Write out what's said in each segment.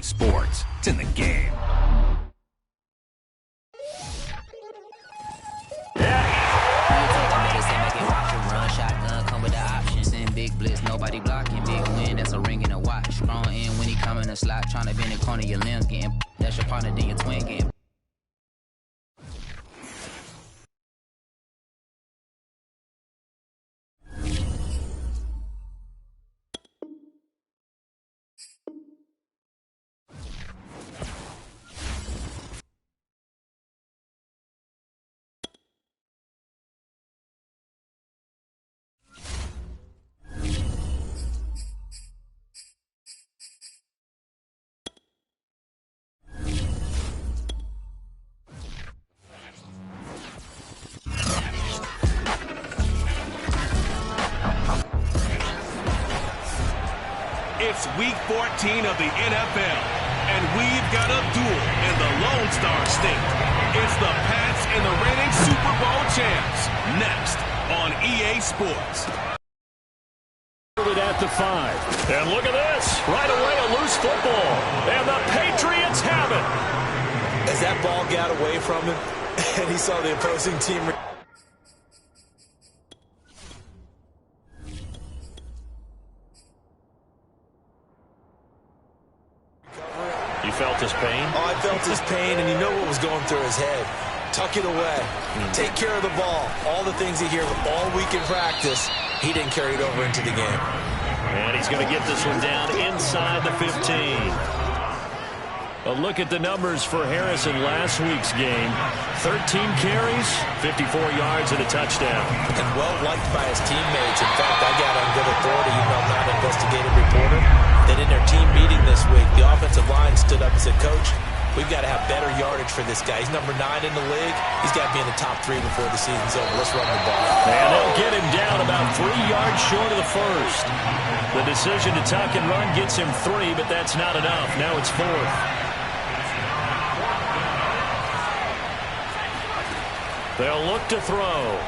EA Sports. It's in the game. Big blitz, nobody blocking. Big win, that's a ring and a watch. Strong in when he come in the slot, trying to bend the corner, your limbs getting. That's your partner, then your twin getting. It's Week 14 of the NFL, and we've got a duel in the Lone Star State. It's the Pats and the reigning Super Bowl champs, next on EA Sports. At the 5. And look at this. Right away, a loose football. And the Patriots have it. As that ball got away from him, and he saw the opposing team. You felt his pain? Oh, I felt his pain, and you know what was going through his head. Tuck it away. Take care of the ball. All the things he hears all week in practice, he didn't carry it over into the game. And he's going to get this one down inside the 15. A look at the numbers for Harrison last week's game. 13 carries, 54 yards, and a touchdown. And well-liked by his teammates. In fact, I got on good authority, even though I'm not an investigative reporter, that in their team meeting this week, the offensive line stood up and said, Coach, we've got to have better yardage for this guy. He's number 9 in the league. He's got to be in the top 3 before the season's over. Let's run the ball. And they'll get him down about 3 yards short of the first. The decision to tuck and run gets him 3, but that's not enough. Now it's 4th. They'll look to throw.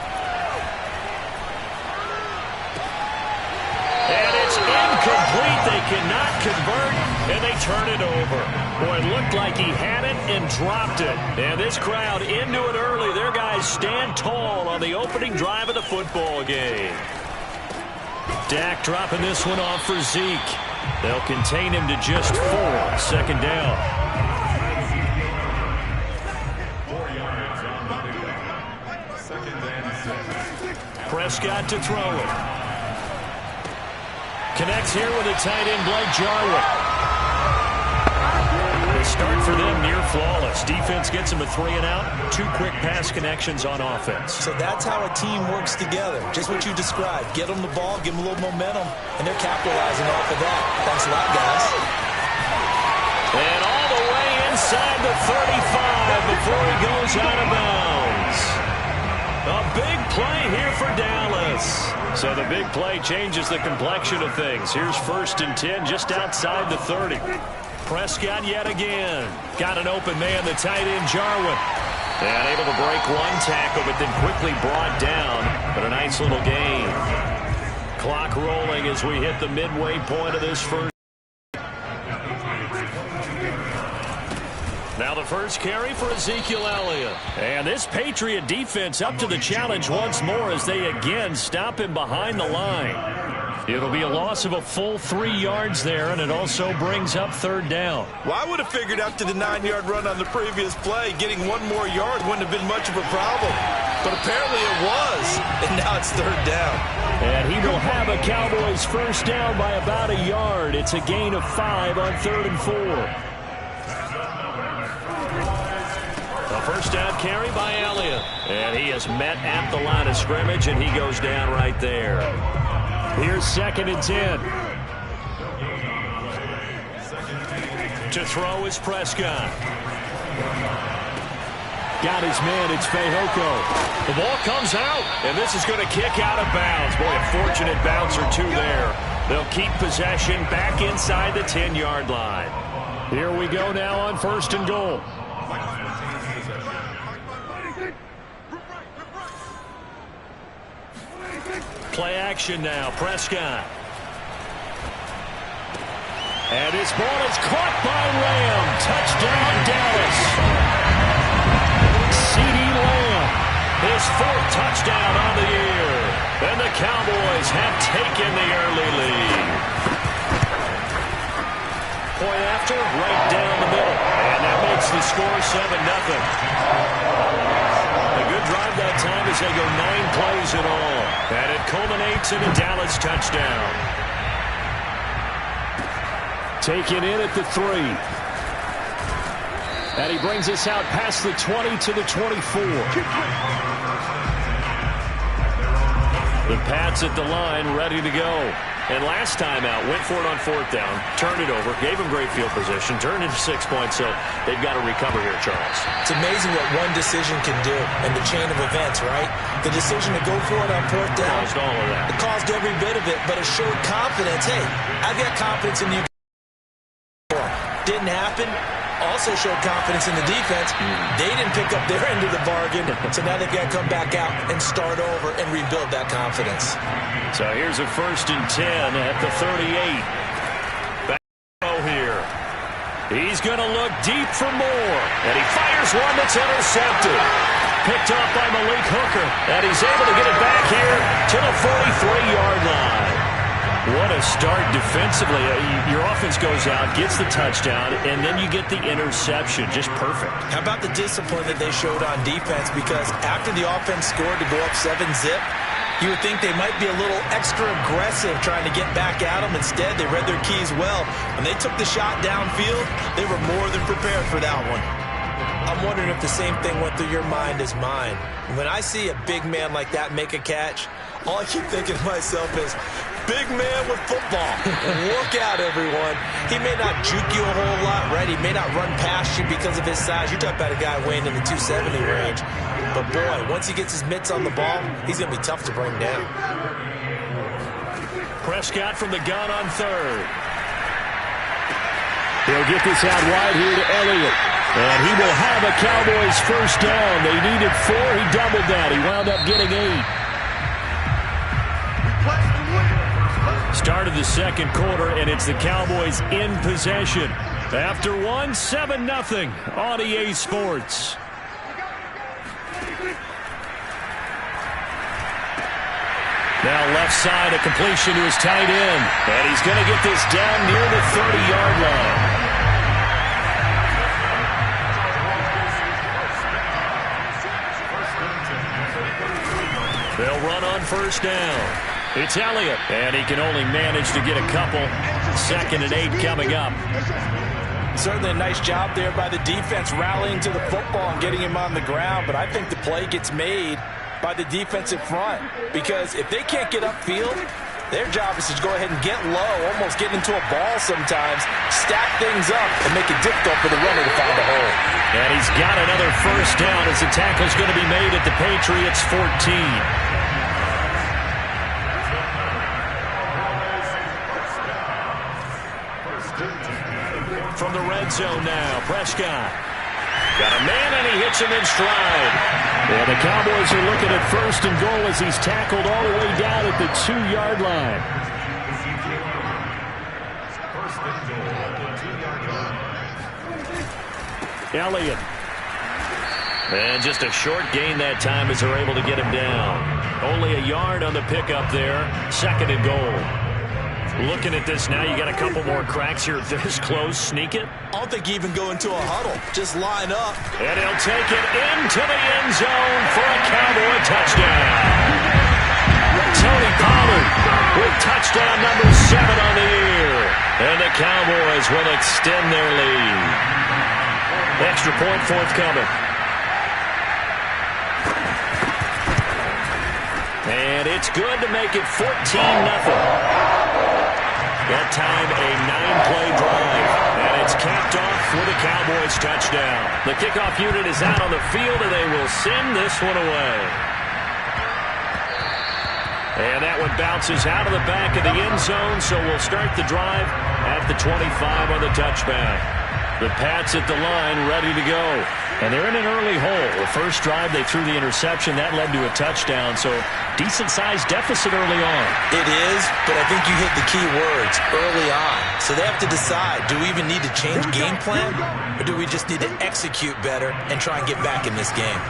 And it's incomplete. They cannot convert, and they turn it over. Boy, it looked like he had it and dropped it. And this crowd into it early. Their guys stand tall on the opening drive of the football game. Dak dropping this one off for Zeke. They'll contain him to just 4. Second down. Prescott to throw it. Connects here with a tight end, Blake Jarwin. The start for them near flawless. Defense gets him a 3-and-out. 2 quick pass connections on offense. So that's how a team works together. Just what you described. Get them the ball, give them a little momentum, and they're capitalizing off of that. Thanks a lot, guys. And all the way inside the 35 before he goes out of bounds. A big play here for Dallas. So the big play changes the complexion of things. Here's 1st and 10 just outside the 30. Prescott yet again. Got an open man, the tight end Jarwin. And able to break one tackle, but then quickly brought down. But a nice little gain. Clock rolling as we hit the midway point of this first. Now the first carry for Ezekiel Elliott. And this Patriot defense up to the challenge once more as they again stop him behind the line. It'll be a loss of a full 3 yards there, and it also brings up 3rd down. Well, I would have figured after the 9-yard run on the previous play, getting 1 more yard wouldn't have been much of a problem. But apparently it was, and now it's 3rd down. And he will have a Cowboys first down by about a yard. It's a gain of 5 on 3rd and 4. A first down carry by Elliott. And he is met at the line of scrimmage, and he goes down right there. Here's 2nd and 10. To throw is Prescott. Got his man, it's Fehoko. The ball comes out, and this is going to kick out of bounds. Boy, a fortunate bounce or 2 there. They'll keep possession back inside the 10-yard line. Here we go now on 1st and goal. Play action now, Prescott. And his ball is caught by Dallas. CeeDee Lamb, his 4th touchdown on the year. And the Cowboys have taken the early lead. Point after, right down the middle. And that makes the score 7-0. A good drive that time as they go 9 plays in all. And it culminates in a Dallas touchdown. Taken in at the 3. And he brings us out past the 20 to the 24. The Pats at the line, ready to go. And last time out, went for it on 4th down, turned it over, gave him great field position, turned into 6 points, so they've got to recover here, Charles. It's amazing what one decision can do in the chain of events, right? The decision to go for it on 4th down. Caused all of that. It caused every bit of it, but it showed confidence. Hey, I've got confidence in you. Didn't happen. Also showed confidence in the defense. They didn't pick up their end of the bargain, so now they've got to come back out and start over and rebuild that confidence. So here's a 1st and 10 at the 38. Back here. He's going to look deep for more, and he fires one that's intercepted. Picked off by Malik Hooker, and he's able to get it back here to the 43-yard line. What a start defensively. Your offense goes out, gets the touchdown, and then you get the interception. Just perfect. How about the discipline that they showed on defense? Because after the offense scored to go up 7-zip, you would think they might be a little extra aggressive trying to get back at them. Instead, they read their keys well. When they took the shot downfield, they were more than prepared for that one. I'm wondering if the same thing went through your mind as mine. When I see a big man like that make a catch, all I keep thinking to myself is, big man with football. Look out, everyone. He may not juke you a whole lot, right? He may not run past you because of his size. You're talking about a guy weighing in the 270 range. But, boy, once he gets his mitts on the ball, he's going to be tough to bring down. Prescott from the gun on 3rd. He'll get this out wide here to Elliott. And he will have a Cowboys 1st down. They needed 4. He doubled that. He wound up getting 8. Start of the 2nd quarter, and it's the Cowboys in possession. After 1, 7-0 on EA Sports. Now left side, a completion to his tight end. And he's going to get this down near the 30-yard line. They'll run on 1st down. It's Elliott, and he can only manage to get a couple. 2nd and 8 coming up. Certainly a nice job there by the defense rallying to the football and getting him on the ground, but I think the play gets made by the defensive front because if they can't get upfield, their job is to go ahead and get low, almost get into a ball sometimes, stack things up, and make it difficult for the runner to find a hole. And he's got another 1st down as the tackle's going to be made at the Patriots 14. From the red zone now, Prescott. Got a man, and he hits him in stride. And the Cowboys are looking at 1st and goal as he's tackled all the way down at the 2-yard line. Elliott. And just a short gain that time as they're able to get him down. Only a yard on the pickup there. 2nd and goal. Looking at this now, you got a couple more cracks here. This close, sneak it. I don't think you even go into a huddle. Just line up. And he'll take it into the end zone for a Cowboy touchdown. Tony Pollard with touchdown number 7 on the year. And the Cowboys will extend their lead. Extra point forthcoming. And it's good to make it 14-0. That time a 9-play drive, and it's capped off with a Cowboys touchdown. The kickoff unit is out on the field, and they will send this one away. And that one bounces out of the back of the end zone, so we'll start the drive at the 25 on the touchback. The Pats at the line, ready to go. And they're in an early hole. The first drive, they threw the interception. That led to a touchdown, so decent-sized deficit early on. It is, but I think you hit the key words, early on. So they have to decide, do we even need to change game plan, or do we just need to execute better and try and get back in this game?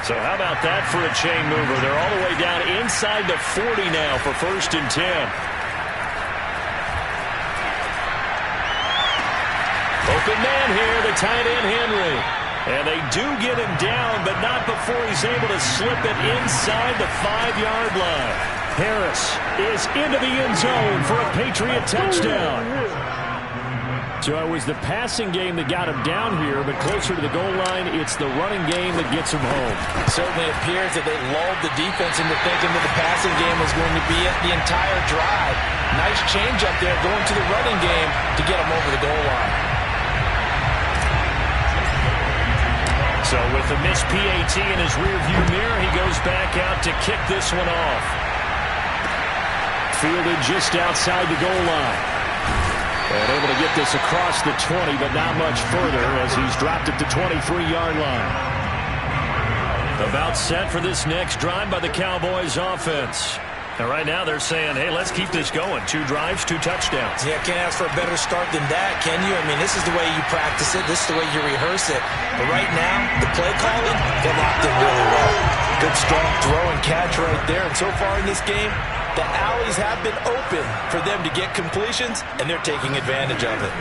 So how about that for a chain mover? They're all the way down inside the 40 now for 1st and 10. Open man here, the tight end Henry. And they do get him down, but not before he's able to slip it inside the 5-yard line. Harris is into the end zone for a Patriot touchdown. So it was the passing game that got him down here, but closer to the goal line, it's the running game that gets him home. It certainly appears that they lulled the defense into thinking that the passing game was going to be it the entire drive. Nice change up there going to the running game to get him over the goal line. So with the missed PAT in his rearview mirror, he goes back out to kick this one off. Fielded just outside the goal line. And able to get this across the 20, but not much further as he's dropped at the 23-yard line. About set for this next drive by the Cowboys offense. And right now they're saying, hey, let's keep this going. 2 drives, 2 touchdowns. Yeah, can't ask for a better start than that, can you? I mean, this is the way you practice it. This is the way you rehearse it. But right now, the play calling, they're locked in really well. Good, strong throw and catch right there. And so far in this game, the alleys have been open for them to get completions, and they're taking advantage of it.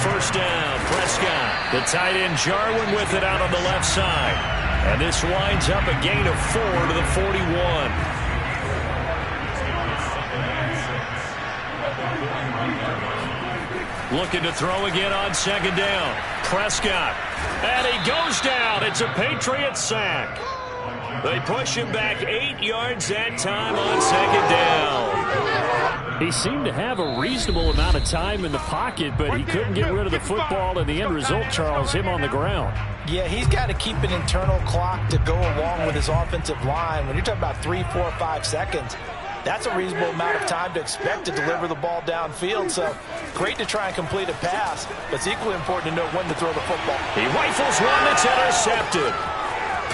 First down, Prescott. The tight end Jarwin with it out on the left side. And this winds up a gain of 4 to the 41. Looking to throw again on 2nd down. Prescott. And he goes down. It's a Patriot sack. They push him back 8 yards that time on 2nd down. He seemed to have a reasonable amount of time in the pocket, but he couldn't get rid of the football, and the end result, Charles, him on the ground. Yeah, he's got to keep an internal clock to go along with his offensive line. When you're talking about 3, 4, 5 seconds, that's a reasonable amount of time to expect to deliver the ball downfield. So great to try and complete a pass, but it's equally important to know when to throw the football. He rifles one that's intercepted.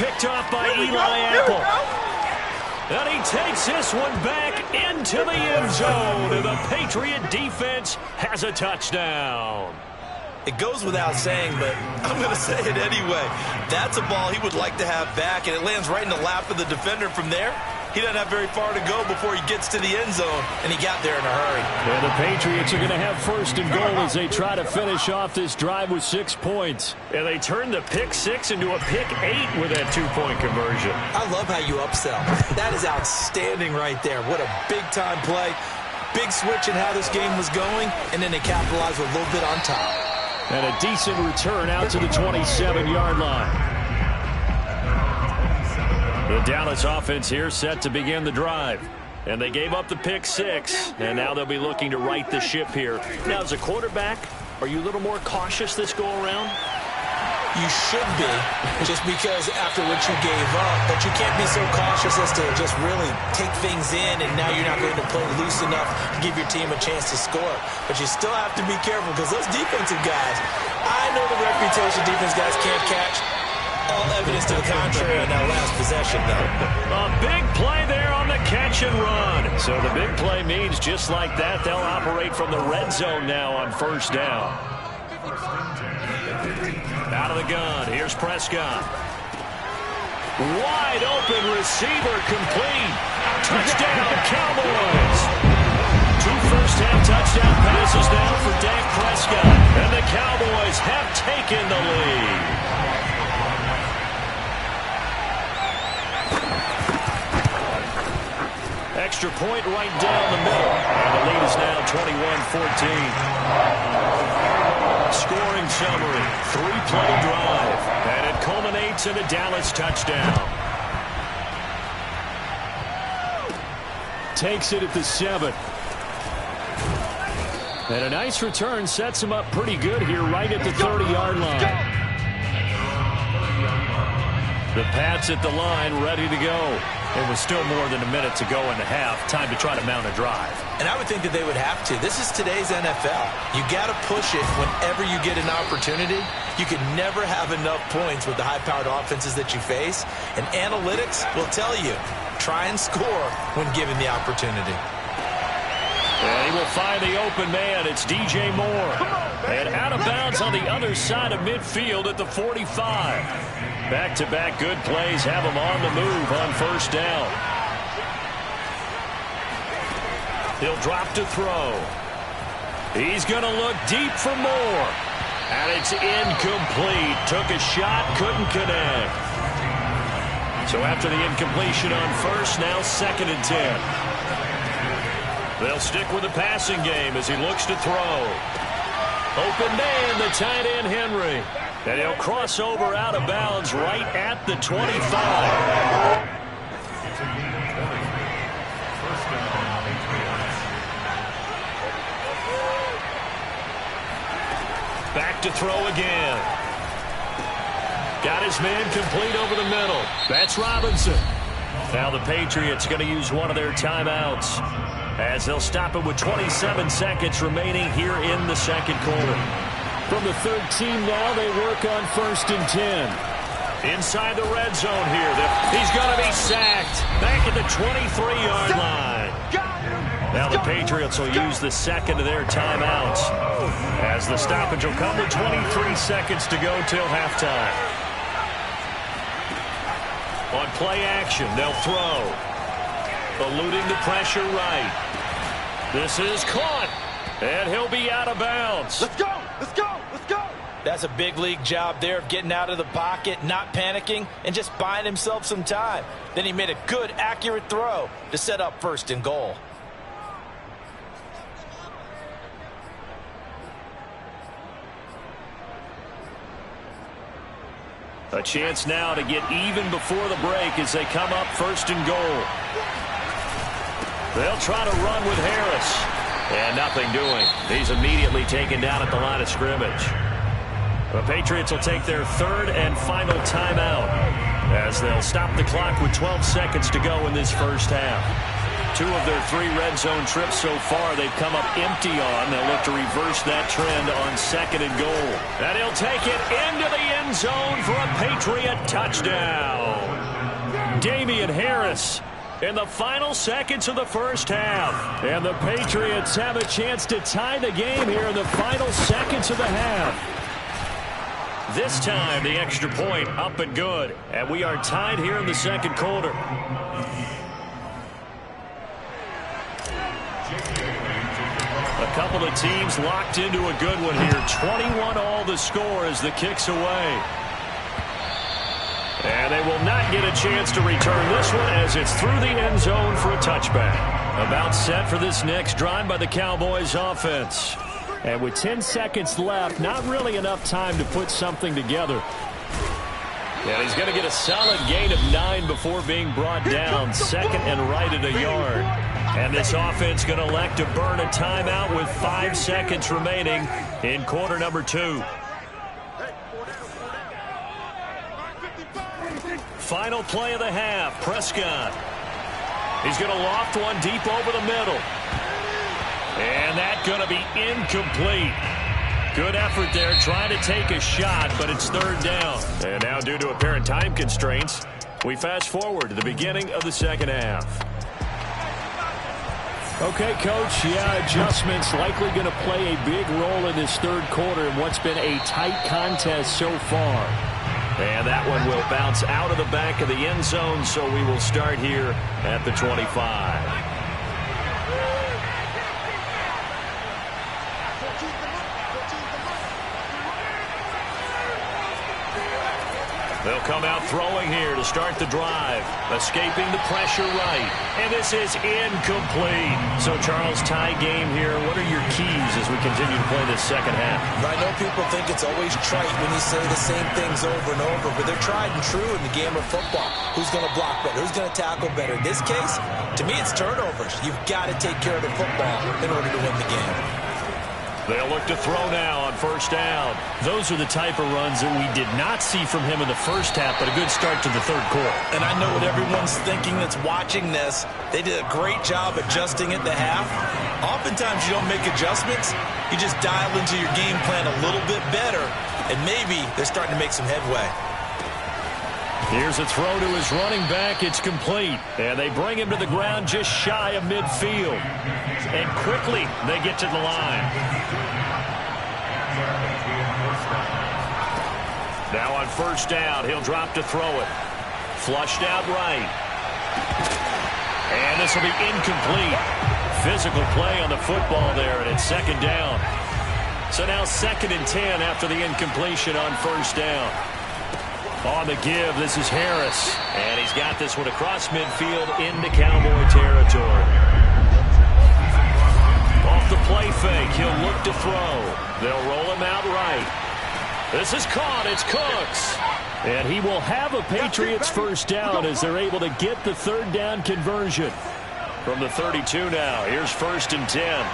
Picked off by Eli Apple. And he takes this one back into the end zone. And the Patriot defense has a touchdown. It goes without saying, but I'm going to say it anyway. That's a ball he would like to have back, and it lands right in the lap of the defender from there. He doesn't have very far to go before he gets to the end zone, and he got there in a hurry. And the Patriots are going to have 1st and goal as they try to finish off this drive with 6 points. And they turn the pick 6 into a pick 8 with that 2-point conversion. I love how you upsell. That is outstanding right there. What a big-time play. Big switch in how this game was going, and then they capitalized with a little bit on top. And a decent return out to the 27-yard line. The Dallas offense here set to begin the drive. And they gave up the pick 6, and now they'll be looking to right the ship here. Now, as a quarterback, are you a little more cautious this go-around? You should be, just because after what you gave up, but you can't be so cautious as to just really take things in, and now you're not going to play loose enough to give your team a chance to score. But you still have to be careful, because those defensive guys, I know the reputation defense guys can't catch. All evidence to the contrary in that last possession, though. A big play there on the catch and run. So the big play means just like that, they'll operate from the red zone now on 1st down. Out of the gun, here's Prescott. Wide open receiver complete. Touchdown, Cowboys. 2 first-half touchdown passes now for Dak Prescott. And the Cowboys have taken the lead. Extra point right down the middle. And the lead is now 21-14. Scoring summary, 3-play drive. And it culminates in a Dallas touchdown. Takes it at the 7. And a nice return sets him up pretty good here right at the 30-yard line. The Pats at the line ready to go. It was still more than a minute to go in the half. Time to try to mount a drive. And I would think that they would have to. This is today's NFL. You got to push it whenever you get an opportunity. You can never have enough points with the high-powered offenses that you face. And analytics will tell you, try and score when given the opportunity. And he will find the open man. It's DJ Moore. And out of bounds on the other side of midfield at the 45. Back-to-back good plays have him on the move on first down. He'll drop to throw. He's going to look deep for more. And it's incomplete. Took a shot, couldn't connect. So after the incompletion on first, now 2nd and 10. They'll stick with the passing game as he looks to throw. Open man, the tight end Henry. And he'll cross over out of bounds right at the 25. Back to throw again. Got his man complete over the middle. That's Robinson. Now the Patriots going to use one of their timeouts as they'll stop it with 27 seconds remaining here in the second quarter. From the 13 now, they work on 1st and 10. Inside the red zone here. He's going to be sacked. Back at the 23-yard line. Now the Patriots will use the second of their timeouts as the stoppage will come with 23 seconds to go till halftime. On play action, they'll throw. Eluding the pressure right. This is caught. And he'll be out of bounds. Let's go! Let's go! Let's go! That's a big league job there of getting out of the pocket, not panicking, and just buying himself some time. Then he made a good, accurate throw to set up 1st and goal. A chance now to get even before the break as they come up 1st and goal. They'll try to run with Harris. And nothing doing. He's immediately taken down at the line of scrimmage. The Patriots will take their 3rd and final timeout as they'll stop the clock with 12 seconds to go in this first half. 2 of their 3 red zone trips so far they've come up empty on. They'll look to reverse that trend on 2nd and goal. And he'll take it into the end zone for a Patriot touchdown. Damian Harris in the final seconds of the first half. And the Patriots have a chance to tie the game here in the final seconds of the half. This time, the extra point up and good. And we are tied here in the second quarter. A couple of teams locked into a good one here. 21-all the score as the kick's away. And they will not get a chance to return this one as it's through the end zone for a touchback. About set for this next drive by the Cowboys offense. And with 10 seconds left, not really enough time to put something together. And he's going to get a solid gain of 9 before being brought down. 2nd and right at a yard. And this offense going to elect to burn a timeout with 5 seconds remaining in quarter number 2. Final play of the half, Prescott. He's going to loft one deep over the middle. And that's going to be incomplete. Good effort there trying to take a shot, but it's 3rd down. And now due to apparent time constraints, we fast forward to the beginning of the second half. Okay, Coach, adjustments likely going to play a big role in this 3rd quarter in what's been a tight contest so far. And that one will bounce out of the back of the end zone, so we will start here at the 25. They'll come out throwing here to start the drive. Escaping the pressure right. And this is incomplete. So, Charles, tie game here. What are your keys as we continue to play this second half? I know people think it's always trite when you say the same things over and over, but they're tried and true in the game of football. Who's going to block better? Who's going to tackle better? In this case, to me, it's turnovers. You've got to take care of the football in order to win the game. They'll look to throw now on first down. Those are the type of runs that we did not see from him in the first half, but a good start to the third quarter. And I know what everyone's thinking that's watching this. They did a great job adjusting at the half. Oftentimes you don't make adjustments. You just dial into your game plan a little bit better, and maybe they're starting to make some headway. Here's a throw to his running back. It's complete. And they bring him to the ground just shy of midfield. And quickly they get to the line. Now on first down, he'll drop to throw it. Flushed out right. And this will be incomplete. Physical play on the football there, and it's second down. So now 2nd and 10 after the incompletion on first down. On the give, this is Harris. And he's got this one across midfield into Cowboy territory. Off the play fake, he'll look to throw. They'll roll him out right. This is caught. It's Cooks. And he will have a Patriots first down as they're able to get the third down conversion. From the 32 now, here's 1st and 10.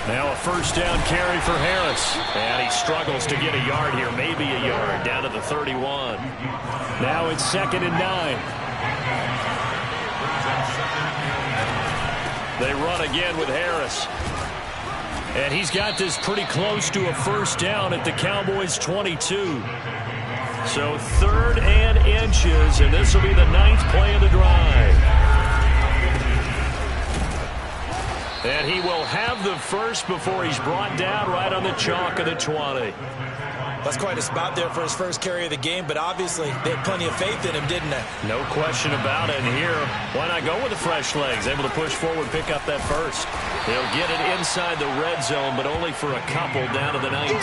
Now a first down carry for Harris. And he struggles to get a yard here, maybe a yard, down to the 31. Now it's 2nd and 9. They run again with Harris. And he's got this pretty close to a first down at the Cowboys' 22. So 3rd and inches, and this will be the 9th play of the drive. And he will have the first before he's brought down right on the chalk of the 20. That's quite a spot there for his first carry of the game, but obviously they had plenty of faith in him, didn't they? No question about it. And here, why not go with the fresh legs? Able to push forward, pick up that first. They'll get it inside the red zone, but only for a couple down to the 19.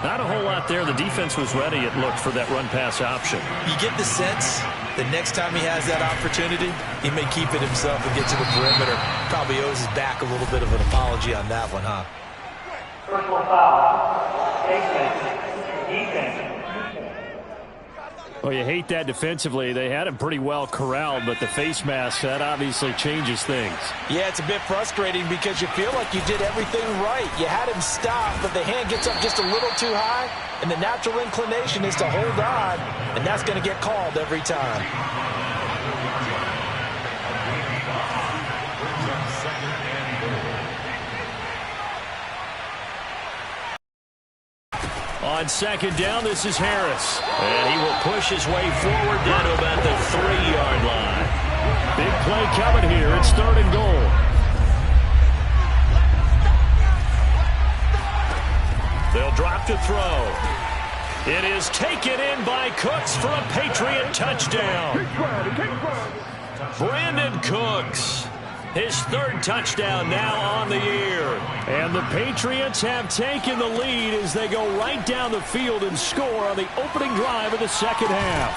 Not a whole lot there. The defense was ready, it looked, for that run-pass option. You get the sense that next time he has that opportunity, he may keep it himself and get to the perimeter. Probably owes his back a little bit of an apology on that one, huh? Personal foul. Defense. Well, you hate that defensively. They had him pretty well corralled, but the face mask, that obviously changes things. Yeah, it's a bit frustrating because you feel like you did everything right. You had him stop, but the hand gets up just a little too high, and the natural inclination is to hold on, and that's going to get called every time. On 2nd down, this is Harris. And he will push his way forward down to about the 3-yard line. Big play coming here. It's 3rd and goal. They'll drop to throw. It is taken in by Cooks for a Patriot touchdown. Brandon Cooks. His 3rd touchdown now on the year. And the Patriots have taken the lead as they go right down the field and score on the opening drive of the second half.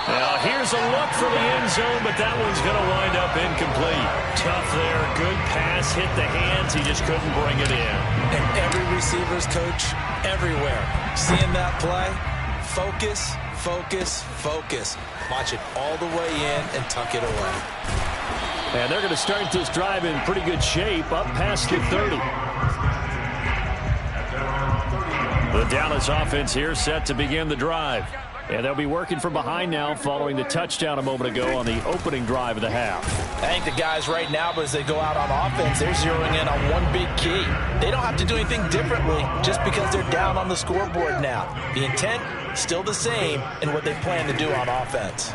Now here's a look for the end zone, but that one's going to wind up incomplete. Tough there. Good pass. Hit the hands. He just couldn't bring it in. And every receiver's coach everywhere. Seeing that play, focus, focus, focus. Watch it all the way in and tuck it away. And they're going to start this drive in pretty good shape, up past the 30. The Dallas offense here set to begin the drive. And they'll be working from behind now following the touchdown a moment ago on the opening drive of the half. I think the guys right now, as they go out on offense, they're zeroing in on one big key. They don't have to do anything differently just because they're down on the scoreboard now. The intent, still the same in what they plan to do on offense.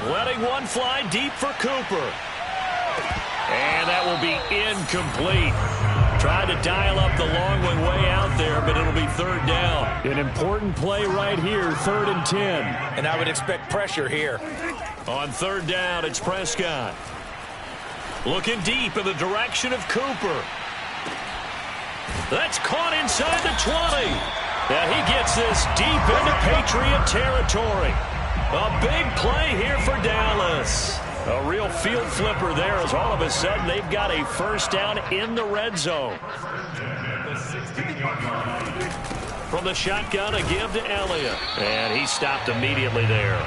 Letting one fly deep for Cooper. And that will be incomplete. Tried to dial up the long one way out there, but it'll be 3rd down. An important play right here, 3rd and 10. And I would expect pressure here. On 3rd down, it's Prescott. Looking deep in the direction of Cooper. That's caught inside the 20. And he gets this deep into Patriot territory. A big play here for Dallas. A real field flipper there as all of a sudden they've got a first down in the red zone. From the shotgun, a give to Elliott. And he stopped immediately there.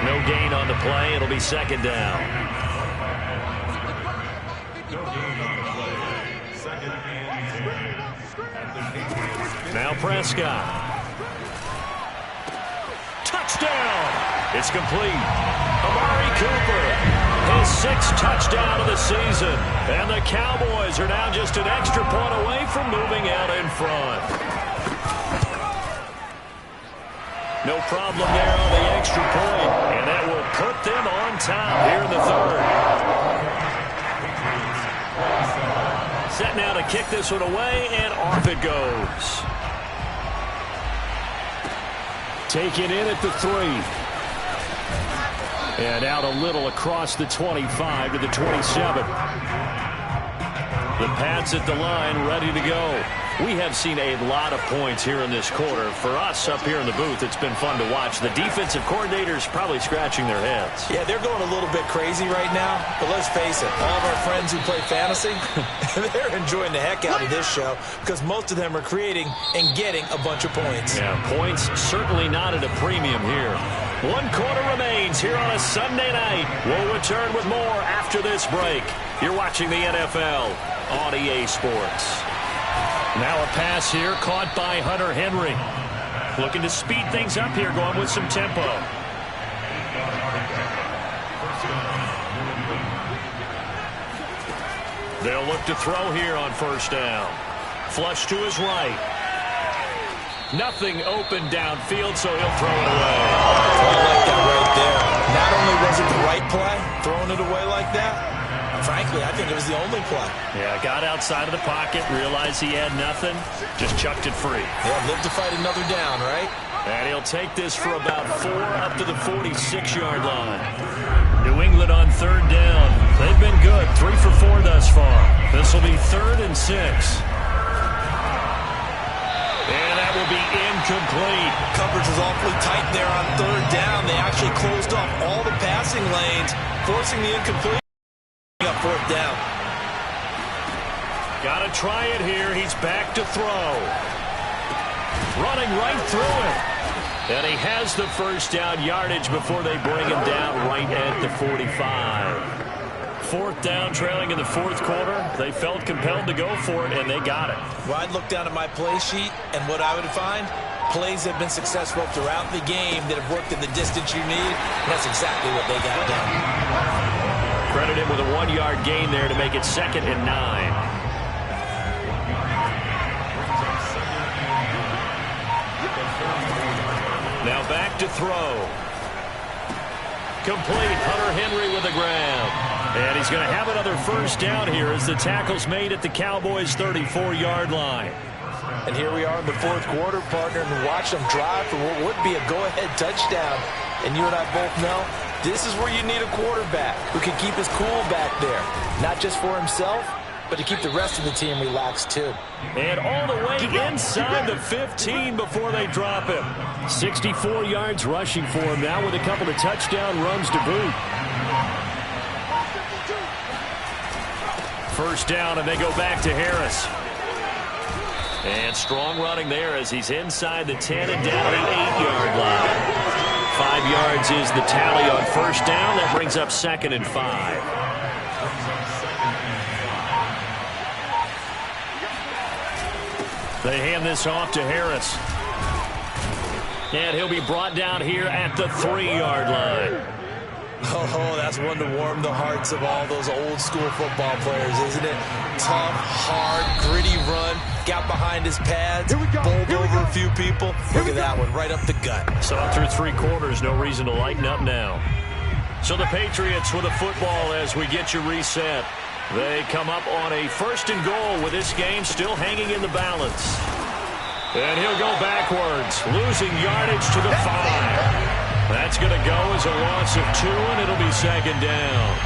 No gain on the play. It'll be 2nd down. Now Prescott. Touchdown! It's complete. Amari Cooper, his 6th touchdown of the season. And the Cowboys are now just an extra point away from moving out in front. No problem there on the extra point. And that will put them on top here in the 3rd. Set now to kick this one away, and off it goes. Taken in at the 3. And out a little across the 25 to the 27. The Pats at the line, ready to go. We have seen a lot of points here in this quarter. For us up here in the booth, it's been fun to watch. The defensive coordinators probably scratching their heads. Yeah, they're going a little bit crazy right now. But let's face it, all of our friends who play fantasy, they're enjoying the heck out of this show because most of them are creating and getting a bunch of points. Yeah, points certainly not at a premium here. 1 quarter remains here on a Sunday night. We'll return with more after this break. You're watching the NFL on EA Sports. Now a pass here caught by Hunter Henry. Looking to speed things up here, going with some tempo. They'll look to throw here on 1st down. Flush to his right. Nothing open downfield, so he'll throw it away. I like that right there. Not only was it the right play, throwing it away like that, frankly, I think it was the only play. Yeah, got outside of the pocket, realized he had nothing, just chucked it free. Yeah, live to fight another down, right? And he'll take this for about 4 up to the 46-yard line. New England on 3rd down. They've been good, 3 for 4 thus far. This will be 3rd and 6. And that will be incomplete. Coverage was awfully tight there on 3rd down. They actually closed off all the passing lanes, forcing the incomplete. Up 4th down. Got to try it here. He's back to throw. Running right through it. And he has the 1st down yardage before they bring him down right at the 45. 4th down, trailing in the 4th quarter. They felt compelled to go for it, and they got it. Well, I'd look down at my play sheet, and what I would find, plays have been successful throughout the game that have worked in the distance you need, and that's exactly what they got done. Credit him with a 1-yard gain there to make it 2nd and 9. Now back to throw. Complete. Hunter Henry with the grab. And he's going to have another 1st down here as the tackle's made at the Cowboys' 34-yard line. And here we are in the 4th quarter, partner, and watch them drive for what would be a go-ahead touchdown. And you and I both know this is where you need a quarterback who can keep his cool back there. Not just for himself, but to keep the rest of the team relaxed too. And all the way inside the 15 before they drop him. 64 yards rushing for him now with a couple of touchdown runs to boot. 1st down, and they go back to Harris. And strong running there as he's inside the 10 and down the 8-yard line. 5 yards is the tally on 1st down. That brings up 2nd and 5. They hand this off to Harris. And he'll be brought down here at the 3-yard line. Oh, that's one to warm the hearts of all those old school football players, isn't it? Tough, hard, gritty run. Got behind his pads, bowled over a few people. Look at that one, right up the gut. So through 3 quarters, no reason to lighten up now. So the Patriots with a football as we get you reset. They come up on a 1st and goal with this game still hanging in the balance. And he'll go backwards, losing yardage to the 5. That's going to go as a loss of 2, and it'll be 2nd down.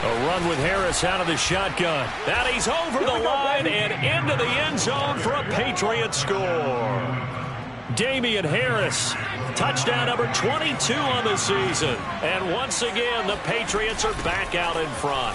A run with Harris out of the shotgun. And he's over the line and into the end zone for a Patriot score. Damian Harris, touchdown number 22 on the season. And once again, the Patriots are back out in front.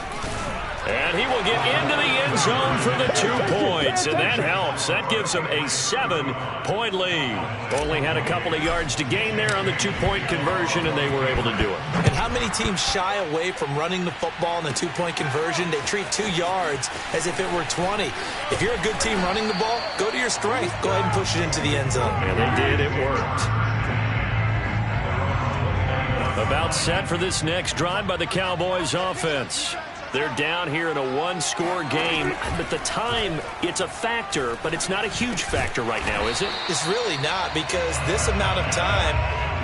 And he will get into the end zone for the 2 points, and that helps. That gives him a 7-point lead. Only had a couple of yards to gain there on the 2-point conversion, and they were able to do it. And how many teams shy away from running the football in the 2-point conversion? They treat 2 yards as if it were 20. If you're a good team running the ball, go to your strength. Go ahead and push it into the end zone. And they did. It worked. About set for this next drive by the Cowboys offense. They're down here in a 1-score game. But the time, it's a factor, but it's not a huge factor right now, is it? It's really not, because this amount of time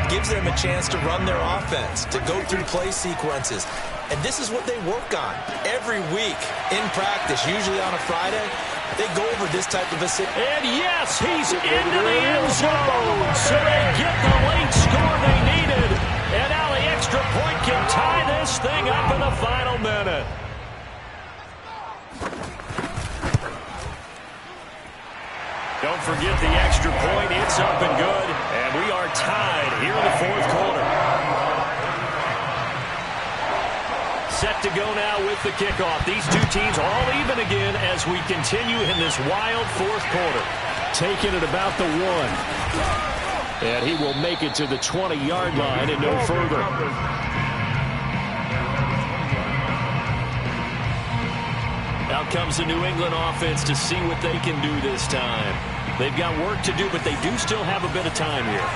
gives them a chance to run their offense, to go through play sequences. And this is what they work on every week in practice, usually on a Friday. They go over this type of a situation. And yes, he's into the end zone. So they get the late score they needed. And now the extra point can tie this thing up in the final minute. Don't forget the extra point. It's up and good. And we are tied here in the 4th quarter. Set to go now with the kickoff. These 2 teams all even again as we continue in this wild 4th quarter. Taking it about the 1. And he will make it to the 20-yard line and no further. Out comes the New England offense to see what they can do this time. They've got work to do, but they do still have a bit of time here.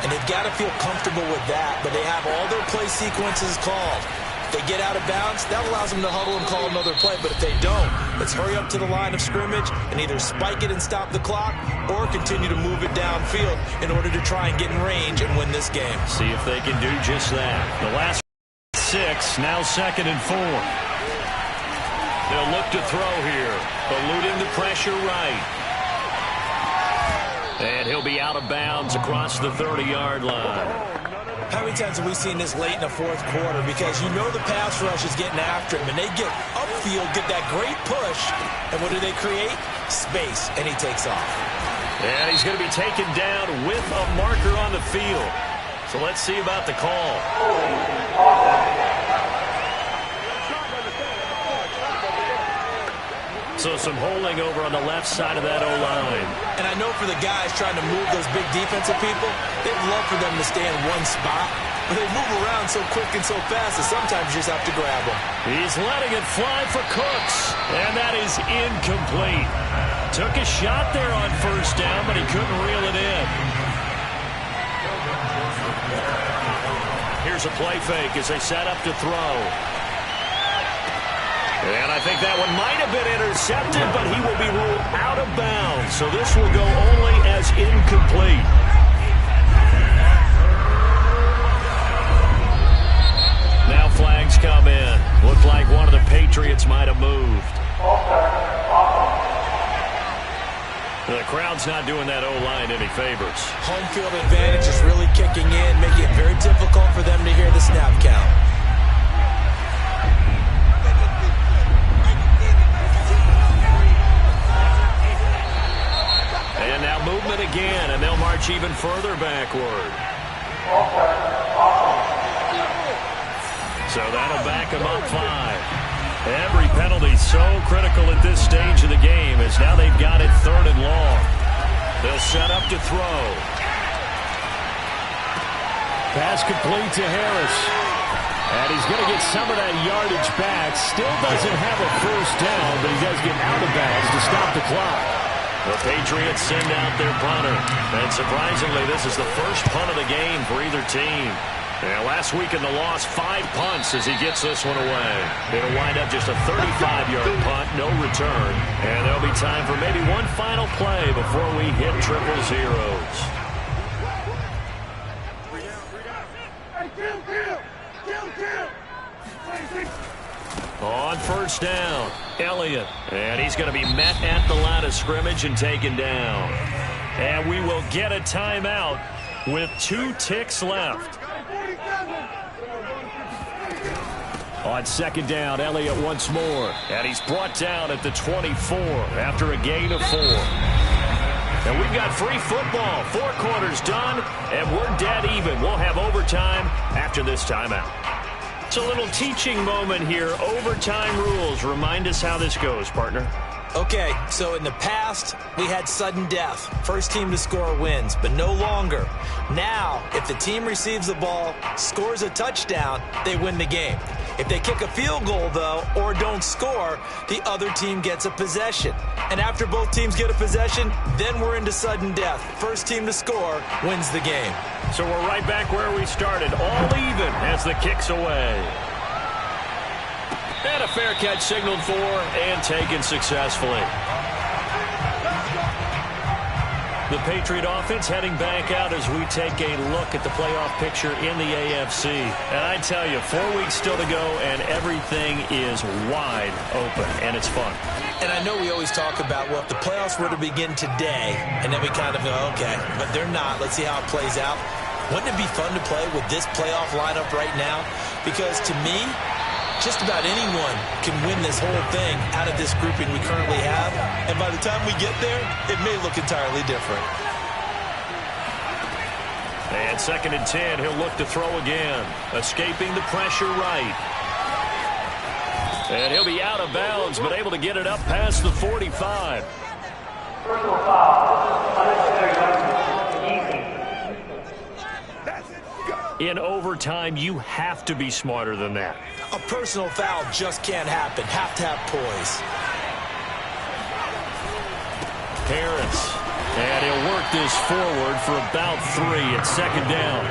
And they've got to feel comfortable with that, but they have all their play sequences called. If they get out of bounds, that allows them to huddle and call another play. But if they don't, let's hurry up to the line of scrimmage and either spike it and stop the clock or continue to move it downfield in order to try and get in range and win this game. See if they can do just that. The last 6, now 2nd and 4. They'll look to throw here, eluding the pressure right. And he'll be out of bounds across the 30-yard line. How many times have we seen this late in the 4th quarter? Because you know the pass rush is getting after him, and they get upfield, get that great push, and what do they create? Space, and he takes off. And he's going to be taken down with a marker on the field. So let's see about the call. So some holding over on the left side of that O-line. And I know for the guys trying to move those big defensive people, they'd love for them to stay in one spot. But they move around so quick and so fast that sometimes you just have to grab them. He's letting it fly for Cooks. And that is incomplete. Took a shot there on 1st down, but he couldn't reel it in. Here's a play fake as they set up to throw. And I think that one might have been intercepted, but he will be ruled out of bounds. So this will go only as incomplete. Now flags come in. Looked like one of the Patriots might have moved. The crowd's not doing that O-line any favors. Home field advantage is really kicking in, making it very difficult for them to hear the snap count. And now movement again, and they'll march even further backward. So that'll back them up 5. Every penalty so critical at this stage of the game as now they've got it 3rd and long. They'll set up to throw. Pass complete to Harris. And he's going to get some of that yardage back. Still doesn't have a 1st down, but he does get out of bounds to stop the clock. The Patriots send out their punter. And surprisingly, this is the first punt of the game for either team. And last week in the loss, 5 punts as he gets this one away. It'll wind up just a 35-yard punt, no return. And there'll be time for maybe one final play before we hit triple zeros. On 1st down, Elliott. And he's going to be met at the line of scrimmage and taken down. And we will get a timeout with 2 ticks left. On 2nd down, Elliott once more. And he's brought down at the 24 after a gain of 4. And we've got free football. 4 quarters done, and we're dead even. We'll have overtime after this timeout. It's a little teaching moment here. Overtime rules. Remind us how this goes, partner. Okay, so in the past, we had sudden death. First team to score wins, but no longer. Now, if the team receives the ball, scores a touchdown, they win the game. If they kick a field goal, though, or don't score, the other team gets a possession. And after both teams get a possession, then we're into sudden death. First team to score wins the game. So we're right back where we started, all even as the kick's away. And a fair catch signaled for and taken successfully. The Patriot offense heading back out as we take a look at the playoff picture in the AFC. And I tell you, 4 weeks still to go, and everything is wide open, and it's fun. And I know we always talk about, well, if the playoffs were to begin today, and then we kind of go, okay, but they're not. Let's see how it plays out. Wouldn't it be fun to play with this playoff lineup right now? Because to me, just about anyone can win this whole thing out of this grouping we currently have. And by the time we get there, it may look entirely different. And 2nd and 10, he'll look to throw again. Escaping the pressure right. And he'll be out of bounds, but able to get it up past the 45. Personal foul. Unnecessary weapons. Easy. In overtime, you have to be smarter than that. A personal foul just can't happen. Have to have poise. Harris. And he'll work this forward for about 3 at 2nd down.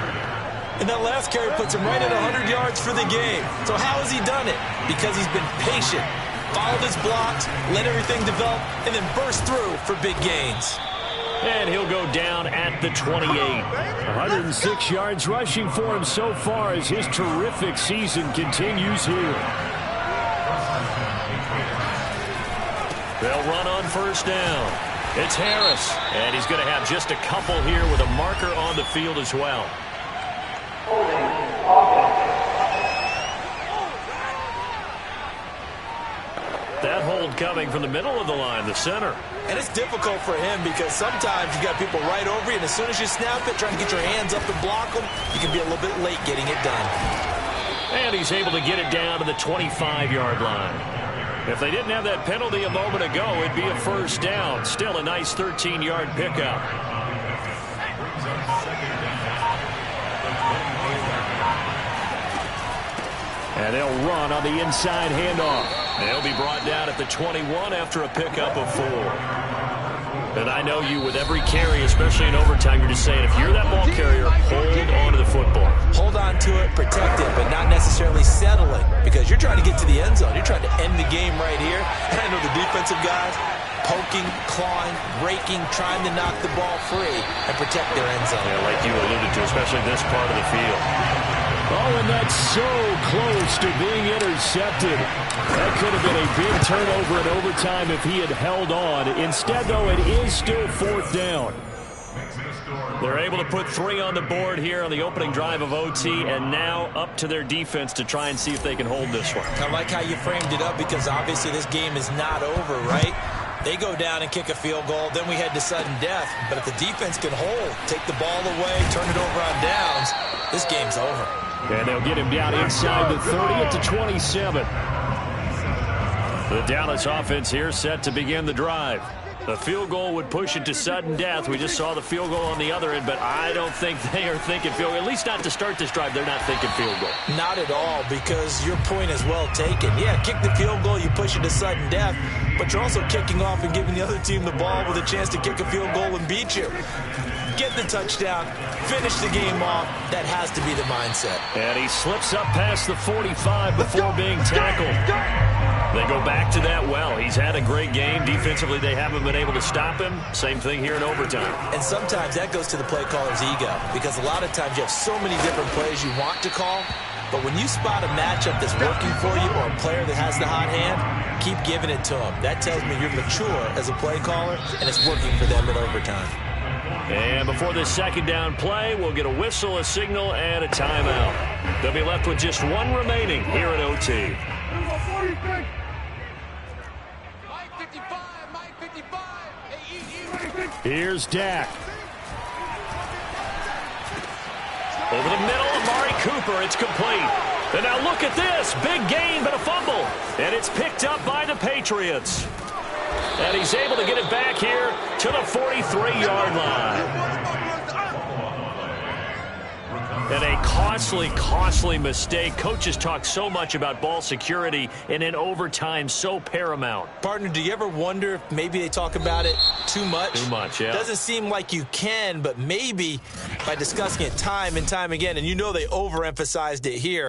And that last carry puts him right at 100 yards for the game. So how has he done it? Because he's been patient, followed his blocks, let everything develop, and then burst through for big gains. And he'll go down at the 28. 106 yards rushing for him so far as his terrific season continues here. They'll run on 1st down. It's Harris. And he's going to have just a couple here with a marker on the field as well. That hold coming from the middle of the line, the center. And it's difficult for him because sometimes you got people right over you, and as soon as you snap it, trying to get your hands up and block them, you can be a little bit late getting it done. And he's able to get it down to the 25-yard line. If they didn't have that penalty a moment ago, it'd be a 1st down. Still a nice 13-yard pickup. And they'll run on the inside handoff. They'll be brought down at the 21 after a pickup of 4. And I know you, with every carry, especially in overtime, you're just saying, if you're that ball carrier, hold on to the football. Hold on to it, protect it, but not necessarily settle it, because you're trying to get to the end zone. You're trying to end the game right here. And I know the defensive guys poking, clawing, raking, trying to knock the ball free and protect their end zone. Yeah, like you alluded to, especially this part of the field. Oh, and that's so close to being intercepted. That could have been a big turnover in overtime if he had held on. Instead, though, it is still 4th down. They're able to put 3 on the board here on the opening drive of OT, and now up to their defense to try and see if they can hold this one. I like how you framed it up, because obviously this game is not over, right? They go down and kick a field goal, then we head to sudden death. But if the defense can hold, take the ball away, turn it over on downs, this game's over. And they'll get him down inside the 30 at the 27. The Dallas offense here set to begin the drive. The field goal would push it to sudden death. We just saw the field goal on the other end, but I don't think they are thinking field goal. At least not to start this drive. They're not thinking field goal. Not at all, because your point is well taken. Yeah, kick the field goal, you push it to sudden death, but you're also kicking off and giving the other team the ball with a chance to kick a field goal and beat you. Get the touchdown, finish the game off. That has to be the mindset. And he slips up past the 45 before being tackled. They go back to that well. He's had a great game. Defensively, they haven't been able to stop him. Same thing here in overtime. And sometimes that goes to the play caller's ego, because a lot of times you have so many different plays you want to call, but when you spot a matchup that's working for you or a player that has the hot hand, keep giving it to him. That tells me you're mature as a play caller, and it's working for them in overtime. And before this 2nd down play, we'll get a whistle, a signal, and a timeout. They'll be left with just 1 remaining here at OT. Here's Dak. Over the middle, Amari Cooper. It's complete. And now look at this. Big gain, but a fumble. And it's picked up by the Patriots. And he's able to get it back here to the 43-yard line. And a costly mistake. Coaches talk so much about ball security, and in overtime, so paramount. Partner, do you ever wonder if maybe they talk about it too much? Too much, yeah. Doesn't seem like you can, but maybe by discussing it time and time again, and you know they overemphasized it here,